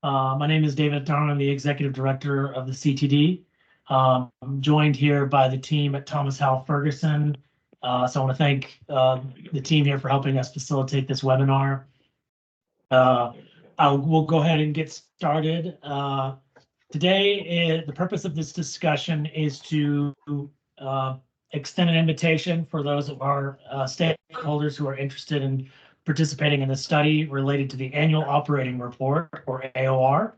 My name is David Darn. I'm the Executive Director of the CTD. I'm joined here by the team at Thomas Howell Ferguson. So I want to thank the team here for helping us facilitate this webinar. We'll go ahead and get started. Today, the purpose of this discussion is to extend an invitation for those of our stakeholders who are interested in participating in the study related to the annual operating report, or AOR.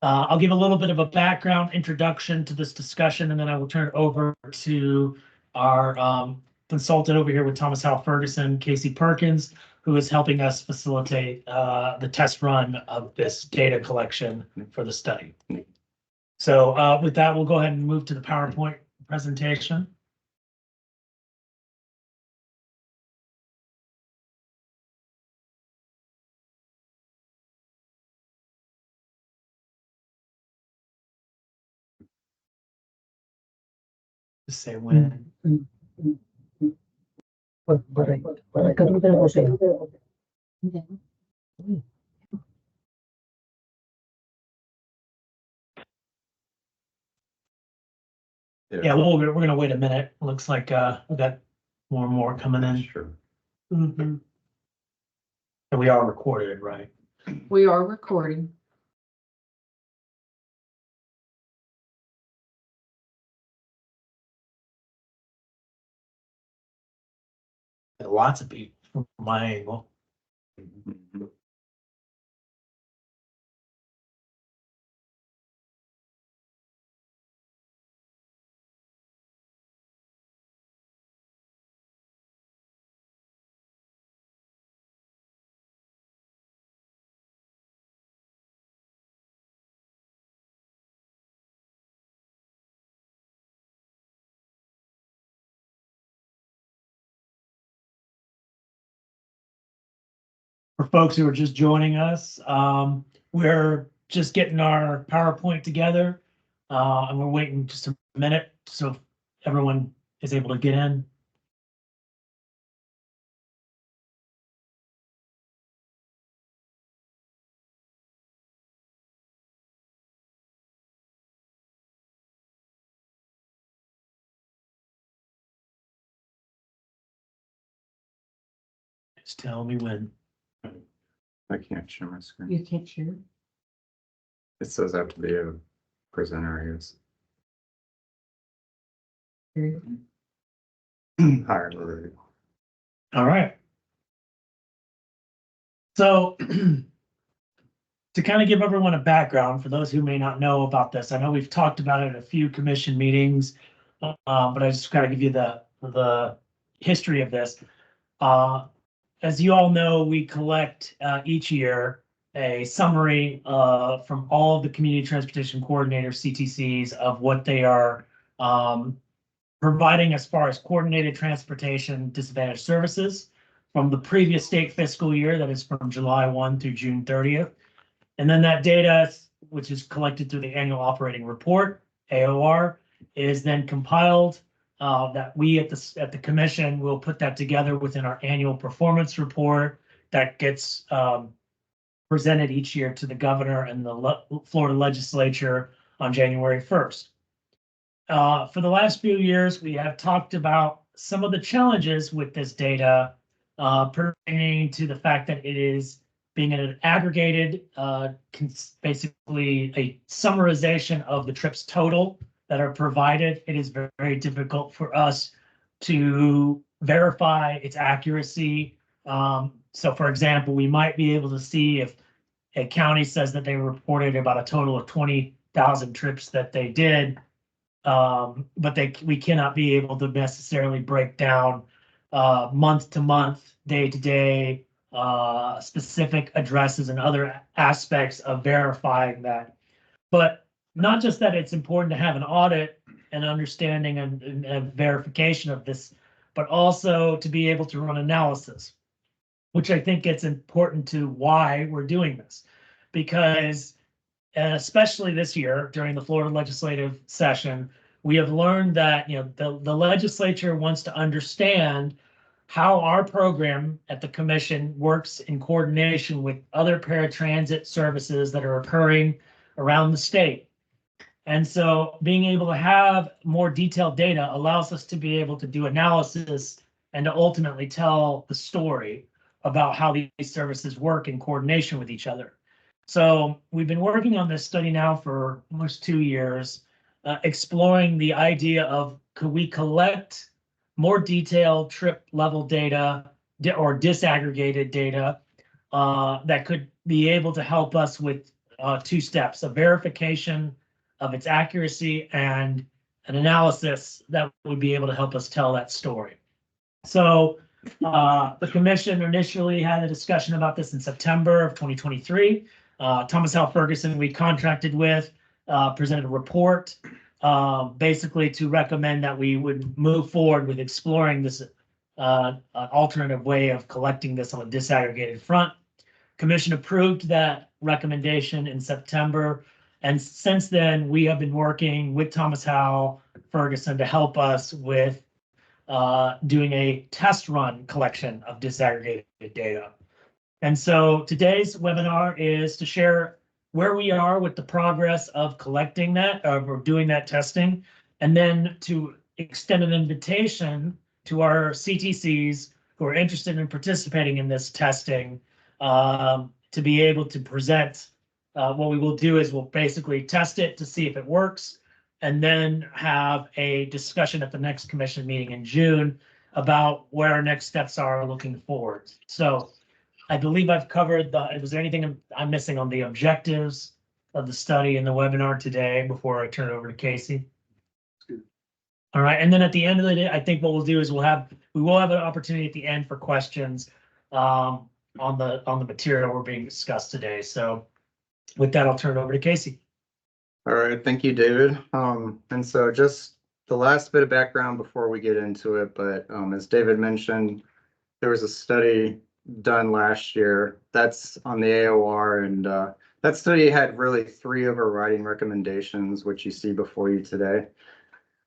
I'll give a little bit of a background introduction to this discussion, and then I will turn it over to our consultant over here with Thomas Howell Ferguson, Casey Perkins, who is helping us facilitate the test run of this data collection for the study. So with that, we'll go ahead and move to the PowerPoint presentation. Just say when. Yeah, well, we're going to wait a minute. Looks like we've got more and more coming in. Sure. And we are recorded, right? We are recording. Lots of people from my angle. For folks who are just joining us, we're just getting our PowerPoint together, and we're waiting just a minute so everyone is able to get in. Just tell me when. I can't share my screen. You can't share. It says I have to be a presenter, I guess. Higher already. All right. So to kind of give everyone a background, for those who may not know about this, I know we've talked about it at a few commission meetings, but I just got to give you the history of this. As you all know, we collect each year a summary from all of the community transportation coordinators, CTCs, of what they are providing as far as coordinated transportation disadvantaged services from the previous state fiscal year, that is from July 1 through June 30th. And then that data, which is collected through the annual operating report, AOR, is then compiled. That we at the commission will put that together within our annual performance report that gets presented each year to the governor and the Florida legislature on January 1st. For the last few years, we have talked about some of the challenges with this data pertaining to the fact that it is being an aggregated, basically a summarization of the trips total that are provided. It is very, very difficult for us to verify its accuracy. So for example, we might be able to see if a county says that they reported about a total of 20,000 trips that they did, but we cannot be able to necessarily break down month to month, day to day, specific addresses and other aspects of verifying that. But not just that it's important to have an audit and understanding and verification of this, but also to be able to run analysis, which I think it's important to why we're doing this. Because especially this year during the Florida legislative session, we have learned that the legislature wants to understand how our program at the commission works in coordination with other paratransit services that are occurring around the state. And so being able to have more detailed data allows us to be able to do analysis and to ultimately tell the story about how these services work in coordination with each other. So we've been working on this study now for almost 2 years, exploring the idea of could we collect more detailed trip level data or disaggregated data that could be able to help us with 2 steps, a verification of its accuracy and an analysis that would be able to help us tell that story. So the commission initially had a discussion about this in September of 2023. Thomas Howell Ferguson, we contracted with, presented a report basically to recommend that we would move forward with exploring this an alternative way of collecting this on a disaggregated front. Commission approved that recommendation in September. And since then, we have been working with Thomas Howell Ferguson to help us with doing a test run collection of disaggregated data. And so today's webinar is to share where we are with the progress of collecting that, or doing that testing, and then to extend an invitation to our CTCs who are interested in participating in this testing to be able to present. What we will do is we'll basically test it to see if it works, and then have a discussion at the next commission meeting in June about where our next steps are looking forward. So I believe I've covered was there anything I'm missing on the objectives of the study and the webinar today before I turn it over to Casey? All right, and then at the end of the day, I think what we'll do is we will have an opportunity at the end for questions on the material we're being discussed today. So with that, I'll turn it over to Casey. All right, thank you, David. And so just the last bit of background before we get into it, but as David mentioned, there was a study done last year that's on the AOR, and that study had really 3 overriding recommendations, which you see before you today.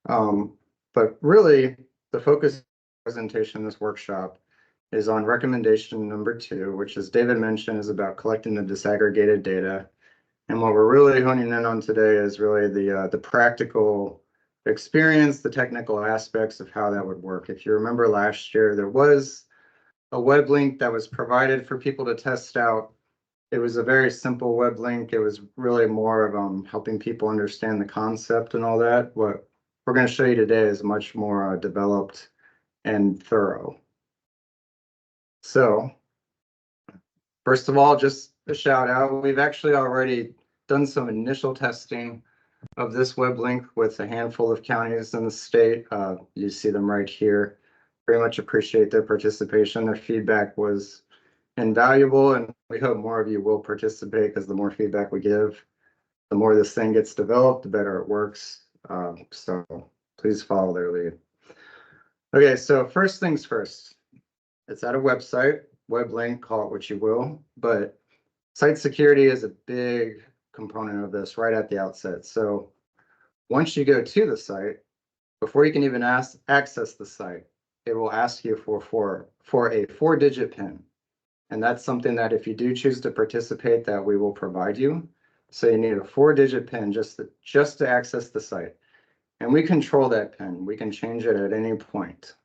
But really, the focus of the presentation in this workshop is on recommendation number 2, which, as David mentioned, is about collecting the disaggregated data. And what we're really honing in on today is really the practical experience, the technical aspects of how that would work. If you remember last year, there was a web link that was provided for people to test out. It was a very simple web link. It was really more of helping people understand the concept and all that. What we're going to show you today is much more developed and thorough. So first of all, just a shout out. We've actually already done some initial testing of this web link with a handful of counties in the state. You see them right here. Very much appreciate their participation. Their feedback was invaluable, and we hope more of you will participate, because the more feedback we give, the more this thing gets developed, the better it works. So please follow their lead. Okay, so first things first. It's at a website, web link, call it what you will, but site security is a big component of this right at the outset. So once you go to the site, before you can even access the site, it will ask you for a 4-digit PIN. And that's something that if you do choose to participate, that we will provide you. So you need a 4-digit PIN just to access the site. And we control that PIN. We can change it at any point.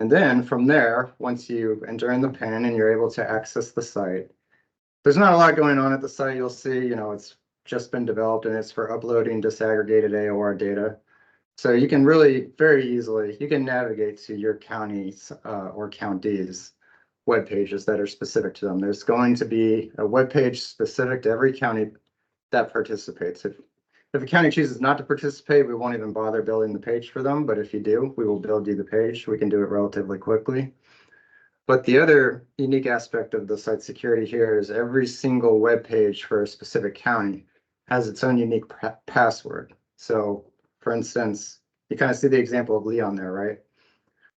And then from there, once you enter in the PIN and you're able to access the site, there's not a lot going on at the site. You'll see, it's just been developed and it's for uploading disaggregated AOR data. So you can really very easily, you can navigate to your county's or counties web pages that are specific to them. There's going to be a web page specific to every county that participates. If a county chooses not to participate, we won't even bother building the page for them. But if you do, we will build you the page. We can do it relatively quickly. But the other unique aspect of the site security here is every single web page for a specific county has its own unique password. So for instance, you kind of see the example of Leon there, right?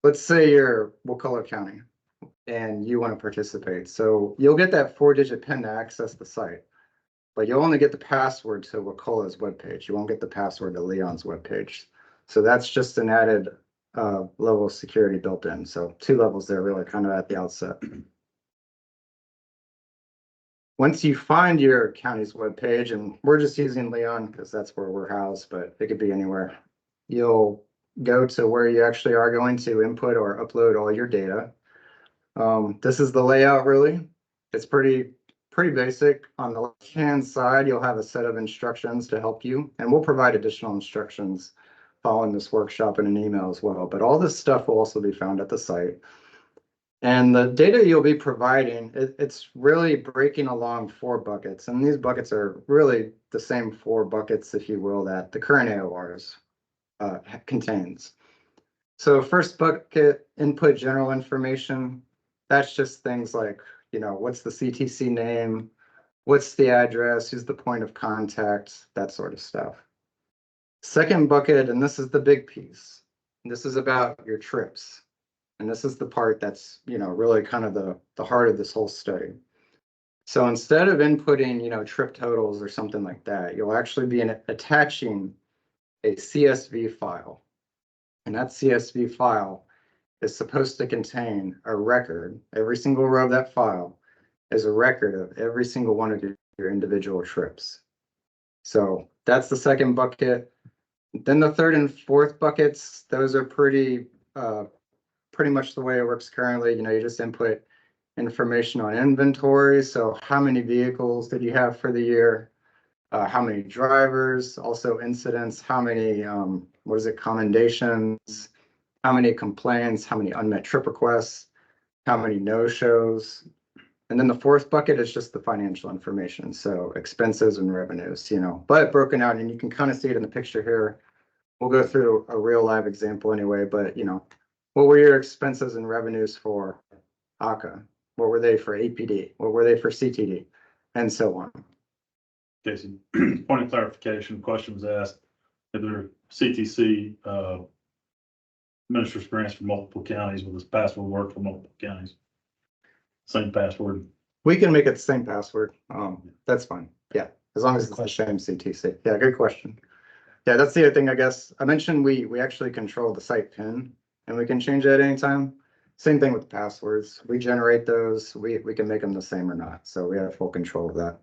Let's say you're Wakulla County and you want to participate. So you'll get that 4-digit PIN to access the site, but you'll only get the password to Wakulla's webpage. You won't get the password to Leon's webpage. So that's just an added level of security built in. So 2 levels there really kind of at the outset. Once you find your county's webpage, and we're just using Leon because that's where we're housed, but it could be anywhere, you'll go to where you actually are going to input or upload all your data. This is the layout really. It's pretty basic. On the left-hand side, you'll have a set of instructions to help you, and we'll provide additional instructions following this workshop in an email as well. But all this stuff will also be found at the site. And the data you'll be providing, it's really breaking along 4 buckets. And these buckets are really the same 4 buckets, if you will, that the current AORs contains. So first bucket, input general information. That's just things like, you know, what's the CTC name? What's the address? Who's the point of contact? That sort of stuff. Second bucket, and this is the big piece. This is about your trips. And this is the part that's, you know, really kind of the heart of this whole study. So instead of inputting, you know, trip totals or something like that, you'll actually be attaching a CSV file. And that CSV file is supposed to contain a record. Every single row of that file is a record of every single one of your individual trips. So that's the second bucket. Then the third and fourth buckets, those are pretty much the way it works currently. You know, you just input information on inventory. So how many vehicles did you have for the year? How many drivers, also incidents, how many, commendations, how many complaints, how many unmet trip requests, how many no-shows. And then the fourth bucket is just the financial information. So expenses and revenues, you know, but broken out, and you can kind of see it in the picture here. We'll go through a real live example anyway, but you know, what were your expenses and revenues for ACA? What were they for APD? What were they for CTD? And so on. Casey, point of clarification, question was asked, if there are CTC administers grants for multiple counties, will this password work for multiple counties? Same password? We can make it the same password. That's fine. Yeah, as long as it's the same CTC. Yeah, good question. Yeah, that's the other thing, I guess. I mentioned we actually control the site PIN, and we can change it at any time. Same thing with passwords. We generate those. We can make them the same or not. So we have full control of that.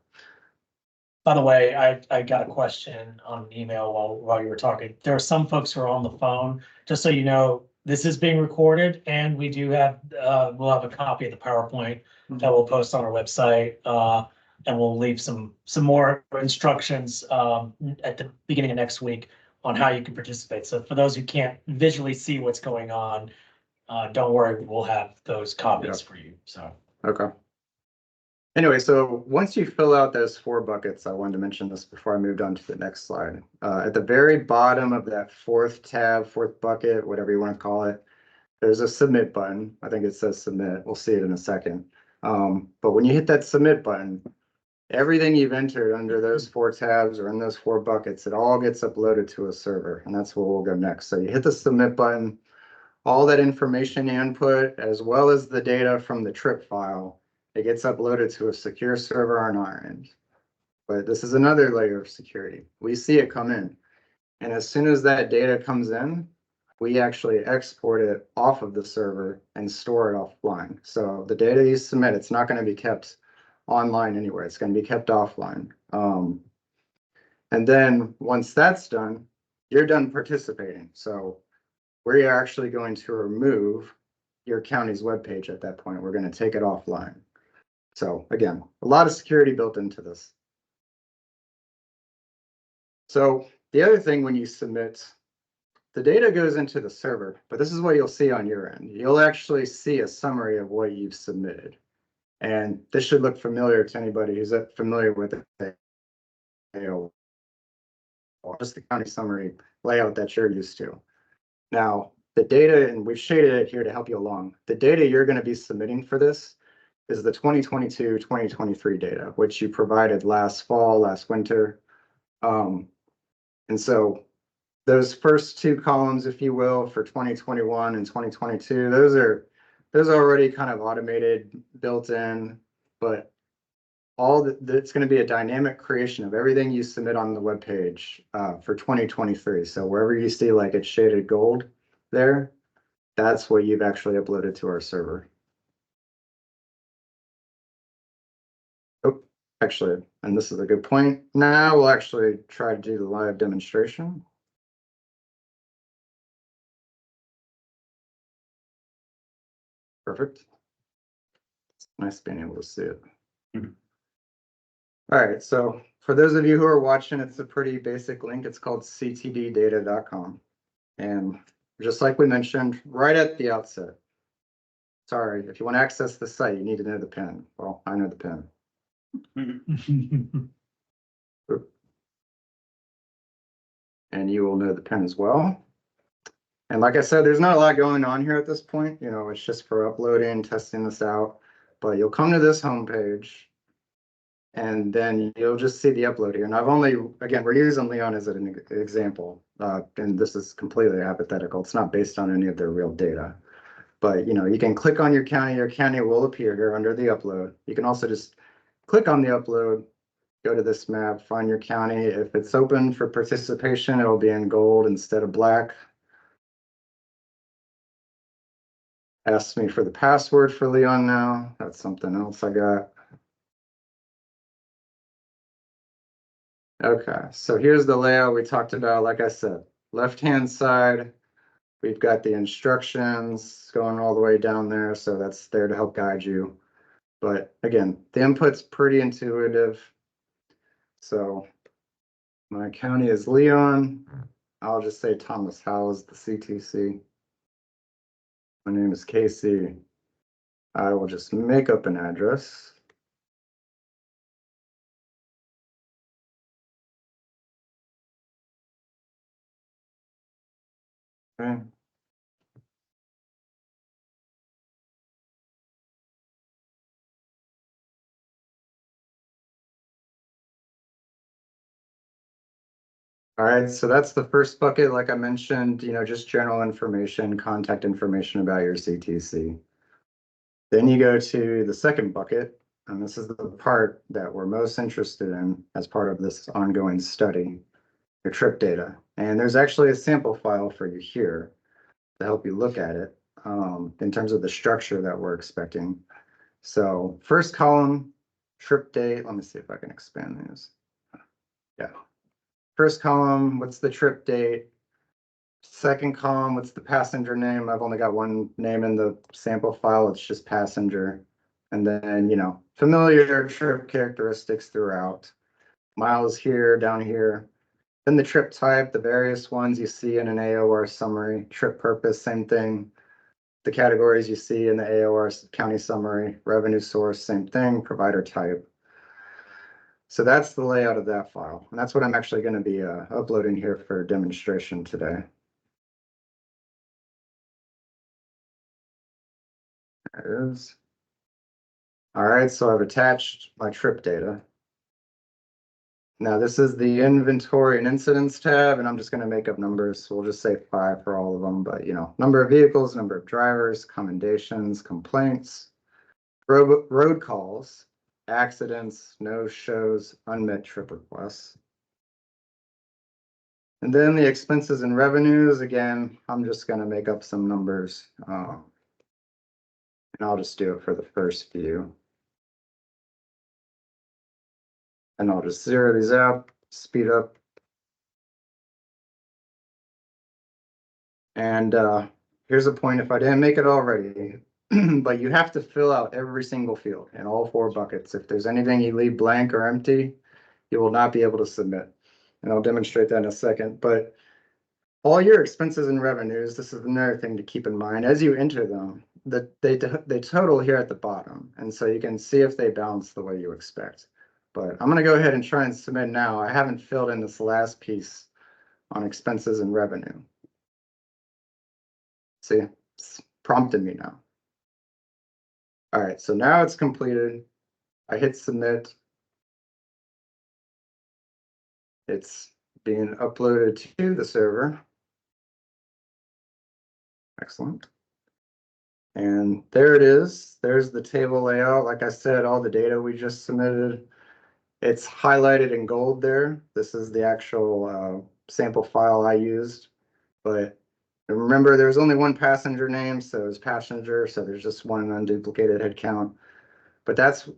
By the way, I got a question on an email while you were talking. There are some folks who are on the phone. Just so you know, this is being recorded, and we do have we'll have a copy of the PowerPoint that we'll post on our website, and we'll leave some more instructions at the beginning of next week on how you can participate. So for those who can't visually see what's going on, don't worry, we'll have those copies for you. So okay. Anyway, so once you fill out those 4 buckets, I wanted to mention this before I moved on to the next slide. At the very bottom of that 4th tab, 4th bucket, whatever you want to call it, there's a submit button. I think it says submit. We'll see it in a second. But when you hit that submit button, everything you've entered under those 4 tabs or in those 4 buckets, it all gets uploaded to a server, and that's where we'll go next. So you hit the submit button, all that information you input, as well as the data from the trip file, it gets uploaded to a secure server on our end. But this is another layer of security. We see it come in. And as soon as that data comes in, we actually export it off of the server and store it offline. So the data you submit, it's not going to be kept online anywhere. It's going to be kept offline. And then once that's done, you're done participating. So we're actually going to remove your county's webpage at that point. We're going to take it offline. So again, a lot of security built into this. So the other thing when you submit, the data goes into the server, but this is what you'll see on your end. You'll actually see a summary of what you've submitted. And this should look familiar to anybody who's familiar with the AOR, just the county summary layout that you're used to. Now, the data, and we've shaded it here to help you along, the data you're going to be submitting for this is the 2022-2023 data, which you provided last fall, last winter. And so those first 2 columns, if you will, for 2021 and 2022, those are already kind of automated, built in, but it's going to be a dynamic creation of everything you submit on the web page for 2023. So wherever you see like it's shaded gold, there, that's what you've actually uploaded to our server. Oh, actually, and this is a good point. Now we'll actually try to do the live demonstration. Perfect. It's nice being able to see it. Mhm. All right, so for those of you who are watching, it's a pretty basic link. It's called ctddata.com. And just like we mentioned right at the outset, sorry, if you want to access the site, you need to know the PIN. Well, I know the PIN. And you will know the PIN as well. And like I said, there's not a lot going on here at this point. You know, it's just for uploading, testing this out. But you'll come to this homepage, and then you'll just see the upload here. And I've only, again, we're using Leon as an example. And this is completely hypothetical. It's not based on any of their real data. But, you know, you can click on your county will appear here under the upload. You can also just click on the upload, go to this map, find your county. If it's open for participation, it'll be in gold instead of black. Asks me for the password for Leon now. That's something else I got. Okay, so here's the layout we talked about. Like I said, left-hand side, we've got the instructions going all the way down there. So that's there to help guide you. But again, the input's pretty intuitive. So my county is Leon. I'll just say Thomas Howell is the CTC. My name is Casey. I will just make up an address. Okay. All right, so that's the first bucket. Like I mentioned, you know, just general information, contact information about your CTC. Then you go to the second bucket, and this is the part that we're most interested in as part of this ongoing study, your trip data. And there's actually a sample file for you here to help you look at it in terms of the structure that we're expecting. So first column, trip date. Let me see if I can expand these. Yeah. First column, what's the trip date? Second column, what's the passenger name? I've only got one name in the sample file. It's just passenger. And then, you know, familiar trip characteristics throughout. Miles here, down here. Then the trip type, the various ones you see in an AOR summary. Trip purpose, same thing. The categories you see in the AOR county summary. Revenue source, same thing. Provider type. So that's the layout of that file. And that's what I'm actually going to be uploading here for demonstration today. There it is. All right, so I've attached my trip data. Now this is the inventory and incidents tab, and I'm just going to make up numbers. So we'll just say 5 for all of them, but you know, number of vehicles, number of drivers, commendations, complaints, road calls, accidents, no shows, unmet trip requests. And then the expenses and revenues, again, I'm just going to make up some numbers. And I'll just do it for the first few. And I'll just zero these out, speed up. And here's a point if I didn't make it already, but you have to fill out every single field in all 4 buckets. If there's anything you leave blank or empty, you will not be able to submit. And I'll demonstrate that in a second. But all your expenses and revenues, this is another thing to keep in mind as you enter them, that they total here at the bottom. And so you can see if they balance the way you expect. But I'm going to go ahead and try and submit now. I haven't filled in this last piece on expenses and revenue. See, it's prompted me now. All right, so now it's completed. I hit submit. It's being uploaded to the server. Excellent. And there it is. There's the table layout. Like I said, all the data we just submitted. It's highlighted in gold there. This is the actual sample file I used. But And remember, there's only one passenger name, so it's passenger, so there's just one unduplicated head count. But that's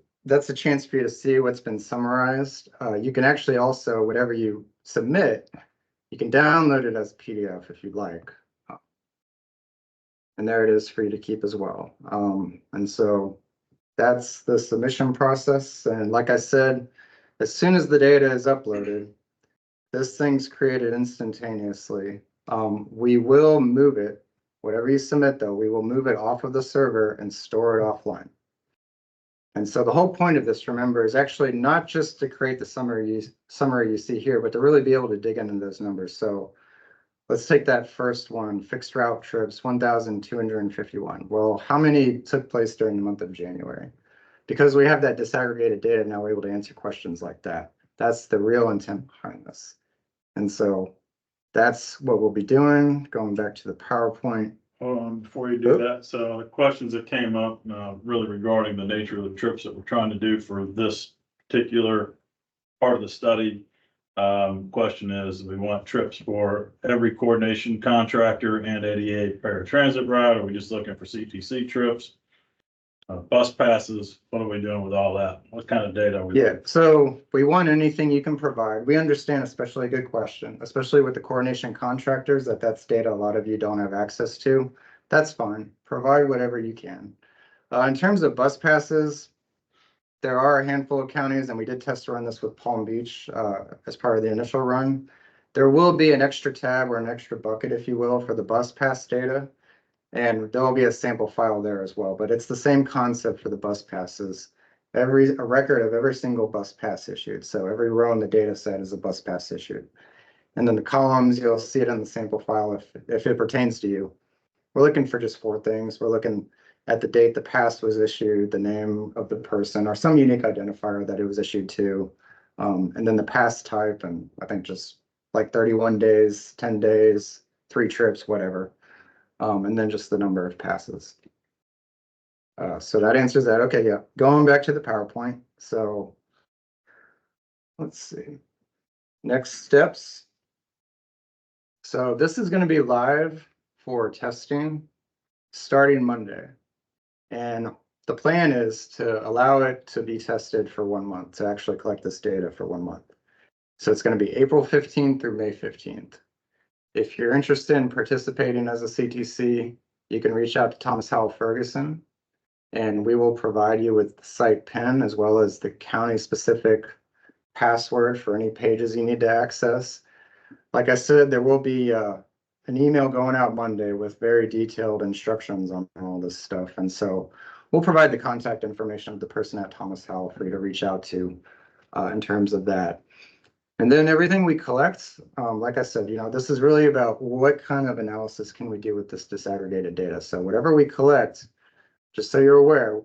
a chance for you to see what's been summarized. You can actually also, whatever you submit, you can download it as a PDF if you'd like. And there it is for you to keep as well. And so that's the submission process. And like I said, as soon as the data is uploaded, this thing's created instantaneously. We will move it, whatever you submit though, we will move it off of the server and store it offline. And so the whole point of this, remember, is actually not just to create the summary you see here, but to really be able to dig into those numbers. So let's take that first one, fixed route trips, 1,251. Well, how many took place during the month of January? Because we have that disaggregated data, now we're able to answer questions like that. That's the real intent behind this. And so that's what we'll be doing, going back to the PowerPoint. Hold on, before you do that, so the questions that came up, really regarding the nature of the trips that we're trying to do for this particular part of the study. Question is, we want trips for every coordination contractor and ADA paratransit route, or are we just looking for CTC trips? Bus passes, what are we doing with all that? What kind of data are we? Yeah, so we want anything you can provide. We understand, especially a good question, especially with the coordination contractors, that's data a lot of you don't have access to. That's fine. Provide whatever you can. In terms of bus passes, there are a handful of counties, and we did test run this with Palm Beach as part of the initial run. There will be an extra tab or an extra bucket, if you will, for the bus pass data. And there'll be a sample file there as well, but it's the same concept for the bus passes. A record of every single bus pass issued. So every row in the data set is a bus pass issued. And then the columns, you'll see it in the sample file if it pertains to you. We're looking for just 4 things. We're looking at the date the pass was issued, the name of the person, or some unique identifier that it was issued to, and then the pass type, and I think just like 31 days, 10 days, 3 trips, whatever. And then just the number of passes. So that answers that. Okay, yeah. Going back to the PowerPoint. So let's see. Next steps. So this is going to be live for testing starting Monday. And the plan is to allow it to be tested for 1 month, to actually collect this data for 1 month. So it's going to be April 15th through May 15th. If you're interested in participating as a CTC, you can reach out to Thomas Howell Ferguson, and we will provide you with the site PIN as well as the county specific password for any pages you need to access. Like I said, there will be an email going out Monday with very detailed instructions on all this stuff. And so we'll provide the contact information of the person at Thomas Howell for you to reach out to in terms of that. And then everything we collect, like I said, this is really about what kind of analysis can we do with this disaggregated data. So whatever we collect, just so you're aware,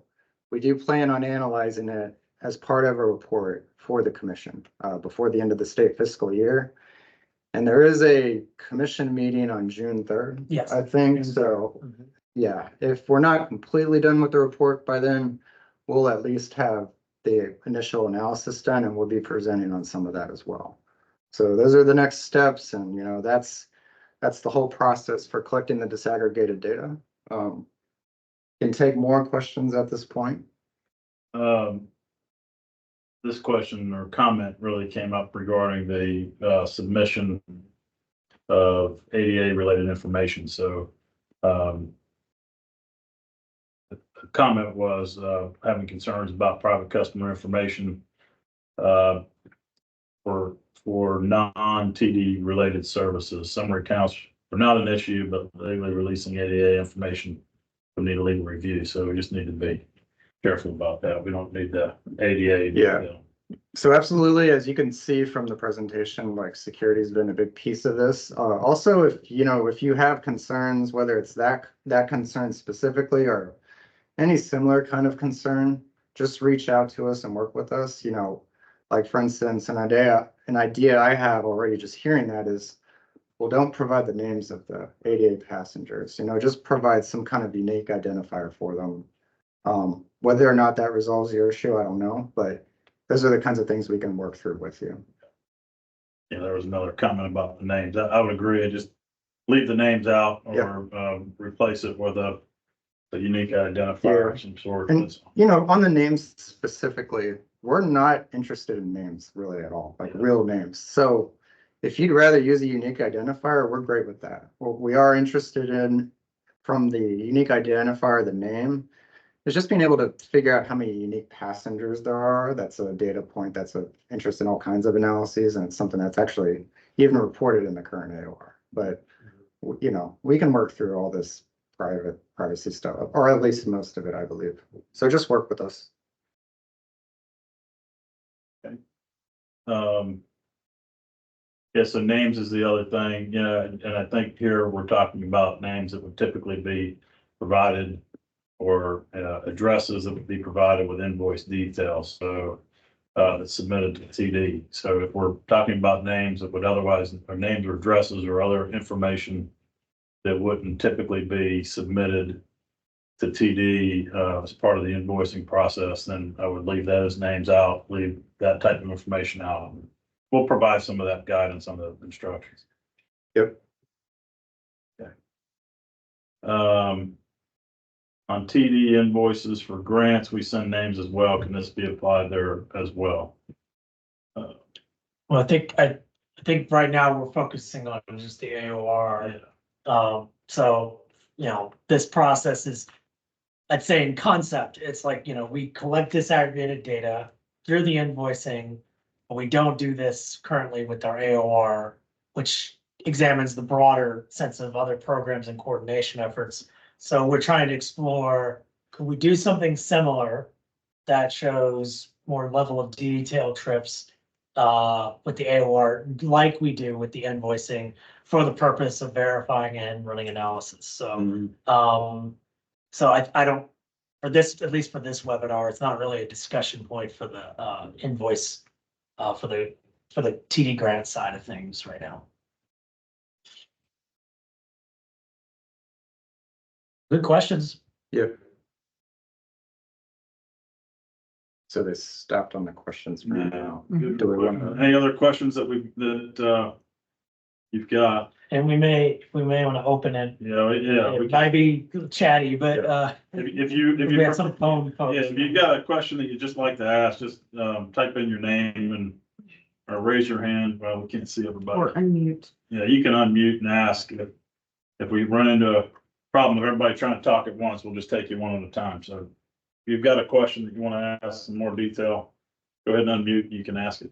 we do plan on analyzing it as part of a report for the commission before the end of the state fiscal year. And there is a commission meeting on June 3rd, Yes. I think. So yeah, if we're not completely done with the report by then, we'll at least have the initial analysis done, and we'll be presenting on some of that as well. So those are the next steps, and that's the whole process for collecting the disaggregated data. Can take more questions at this point. This question or comment really came up regarding the submission of ADA related information. So the comment was having concerns about private customer information for non-TD related services. Summary accounts are not an issue, but legally releasing ADA information will need a legal review. So we just need to be careful about that. We don't need the ADA. Yeah. So absolutely, as you can see from the presentation, like security has been a big piece of this. Also, if you have concerns, whether it's that concern specifically or any similar kind of concern, just reach out to us and work with us. Like for instance, an idea I have already just hearing that is, well, don't provide the names of the ADA passengers. Just provide some kind of unique identifier for them. Whether or not that resolves your issue, I don't know, but those are the kinds of things we can work through with you. Yeah, there was another comment about the names. I would agree. Just leave the names out Yeah. or replace it with a unique identifier Yeah. of some sort. And, you know, on the names specifically, we're not interested in names really at all, like real names. So if you'd rather use a unique identifier, we're great with that. What we are interested in from the unique identifier, the name, is just being able to figure out how many unique passengers there are. That's a data point that's of interest in all kinds of analyses, and it's something that's actually even reported in the current AOR. But, you know, we can work through all this privacy stuff, or at least most of it, I believe. So just work with us. Yeah, so names is the other thing, yeah, and I think here we're talking about names that would typically be provided or addresses that would be provided with invoice details, so that's submitted to TD. So if we're talking about names that would otherwise, or names or addresses or other information that wouldn't typically be submitted to TD as part of the invoicing process, then I would leave those names out, leave that type of information out. We'll provide some of that guidance on the instructions. Yep. Okay. On TD invoices for grants, we send names as well. Can this be applied there as well? Well, I think right now we're focusing on just the AOR. So, you know, this process is, I'd say in concept, it's like, you know, we collect disaggregated data through the invoicing, but we don't do this currently with our AOR, which examines the broader sense of other programs and coordination efforts. So we're trying to explore, could we do something similar that shows more level of detail trips with the AOR, like we do with the invoicing, for the purpose of verifying and running analysis. So, so I don't, for this, at least for this webinar, it's not really a discussion point for the invoice, for the TD grant side of things right now. Good questions. Yep. So they stopped on the questions for now. Do we want Any other questions that you've got? And we may want to open it. Yeah, It might be chatty, but if you we have some phone. yeah, if you've got a question that you'd just like to ask, just type in your name and or raise your hand. Well, we can't see everybody. Or unmute. Yeah, you can unmute and ask. If we run into a problem of everybody trying to talk at once, we'll just take you one at a time. So if you've got a question that you want to ask in more detail, go ahead and unmute. You can ask it.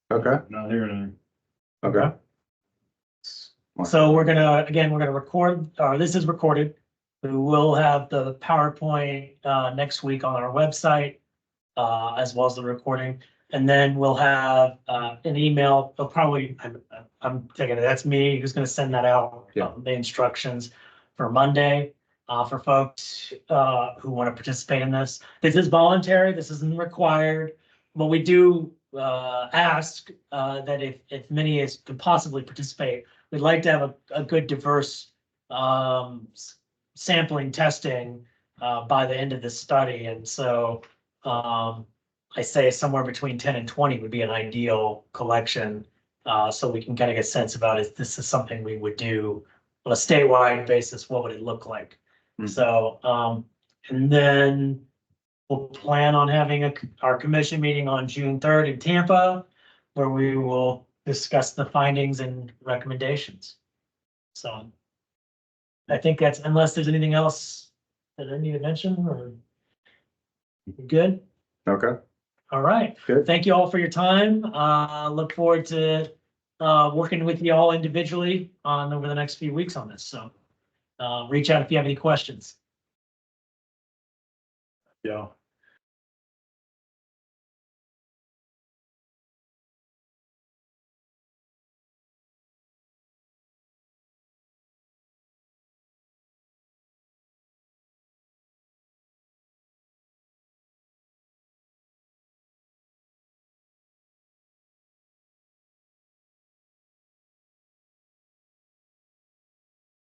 Okay. Not hearing anything. Okay. So we're gonna record, this is recorded. We will have the PowerPoint next week on our website, as well as the recording. And then we'll have an email, I'm thinking that's me who's gonna send that out. Yeah. The instructions for Monday, for folks who want to participate in this. This is voluntary, this isn't required, but we do ask that if many as could possibly participate, we'd like to have a good diverse sampling testing by the end of this study. And so I say somewhere between 10 and 20 would be an ideal collection. So we can kind of get a sense about if this is something we would do on a statewide basis, what would it look like? Mm-hmm. So and then we'll plan on having our commission meeting on June 3rd in Tampa, where we will discuss the findings and recommendations. So I think that's, unless there's anything else that I need to mention, or good? Okay. All right. Good. Thank you all for your time. Look forward to working with you all individually over the next few weeks on this. So reach out if you have any questions. Yeah.